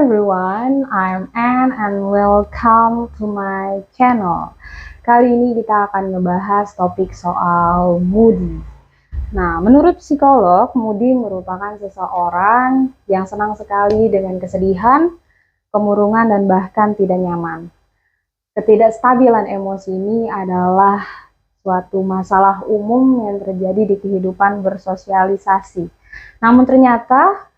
everyone, I'm Anne and welcome to my channel. Kali ini kita akan ngebahas topik soal moody. Nah, menurut psikolog, moody merupakan seseorang yang senang sekali dengan kesedihan, kemurungan, dan bahkan tidak nyaman. Ketidakstabilan emosi ini adalah suatu masalah umum yang terjadi di kehidupan bersosialisasi. Namun ternyata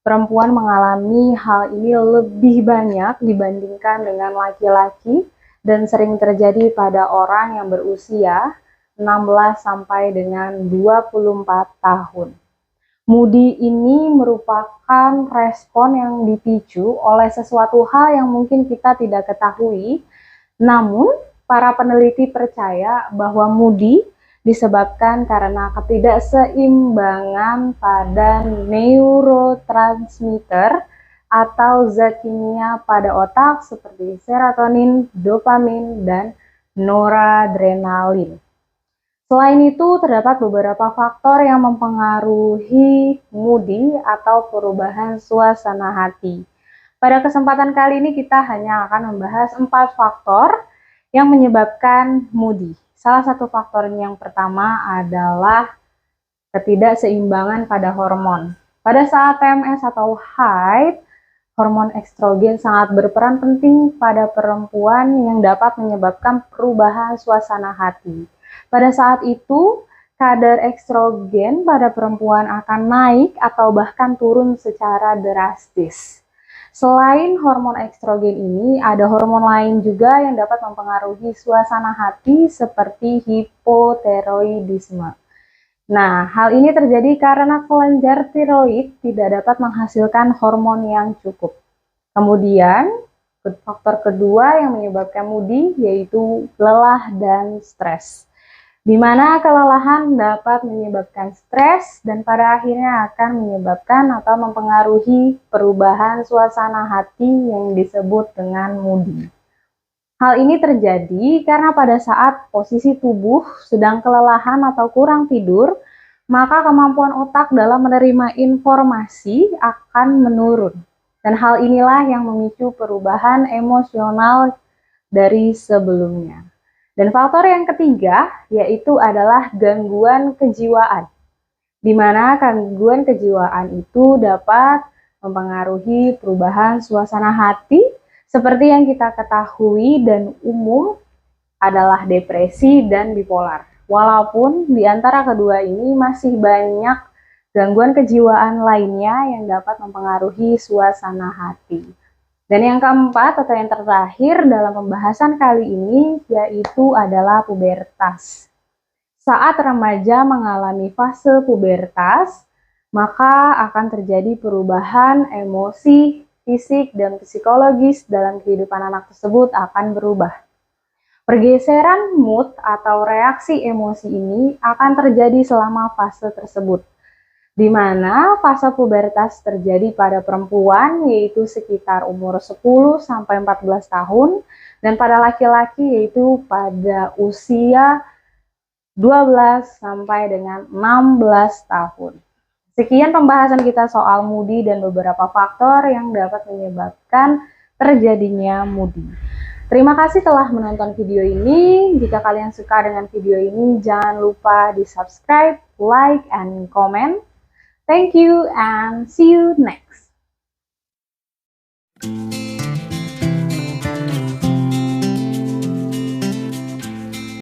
perempuan mengalami hal ini lebih banyak dibandingkan dengan laki-laki dan sering terjadi pada orang yang berusia 16 sampai dengan 24 tahun. Moody ini merupakan respon yang dipicu oleh sesuatu hal yang mungkin kita tidak ketahui, namun para peneliti percaya bahwa moody disebabkan karena ketidakseimbangan pada neurotransmitter atau zat kimia pada otak seperti serotonin, dopamin, dan noradrenalin. Selain itu, terdapat beberapa faktor yang mempengaruhi moody atau perubahan suasana hati. Pada kesempatan kali ini kita hanya akan membahas 4 faktor yang menyebabkan moody. Salah satu faktor yang pertama adalah ketidakseimbangan pada hormon. Pada saat PMS atau haid, hormon estrogen sangat berperan penting pada perempuan yang dapat menyebabkan perubahan suasana hati. Pada saat itu, kadar estrogen pada perempuan akan naik atau bahkan turun secara drastis. Selain hormon estrogen ini, ada hormon lain juga yang dapat mempengaruhi suasana hati seperti hipotiroidisme. Nah, hal ini terjadi karena kelenjar tiroid tidak dapat menghasilkan hormon yang cukup. Kemudian, faktor kedua yang menyebabkan moody yaitu lelah dan stres. Di mana kelelahan dapat menyebabkan stres dan pada akhirnya akan menyebabkan atau mempengaruhi perubahan suasana hati yang disebut dengan moody. Hal ini terjadi karena pada saat posisi tubuh sedang kelelahan atau kurang tidur, maka kemampuan otak dalam menerima informasi akan menurun. Dan hal inilah yang memicu perubahan emosional dari sebelumnya. Dan faktor yang ketiga yaitu adalah gangguan kejiwaan, di mana gangguan kejiwaan itu dapat mempengaruhi perubahan suasana hati seperti yang kita ketahui dan umum adalah depresi dan bipolar. Walaupun di antara kedua ini masih banyak gangguan kejiwaan lainnya yang dapat mempengaruhi suasana hati. Dan yang keempat atau yang terakhir dalam pembahasan kali ini yaitu adalah pubertas. Saat remaja mengalami fase pubertas, maka akan terjadi perubahan emosi, fisik, dan psikologis dalam kehidupan anak tersebut akan berubah. Pergeseran mood atau reaksi emosi ini akan terjadi selama fase tersebut, di mana fase pubertas terjadi pada perempuan yaitu sekitar umur 10 sampai 14 tahun dan pada laki-laki yaitu pada usia 12 sampai dengan 16 tahun. Sekian pembahasan kita soal moody dan beberapa faktor yang dapat menyebabkan terjadinya moody. Terima kasih telah menonton video ini. Jika kalian suka dengan video ini, jangan lupa di subscribe, like, and comment. Thank you and see you next.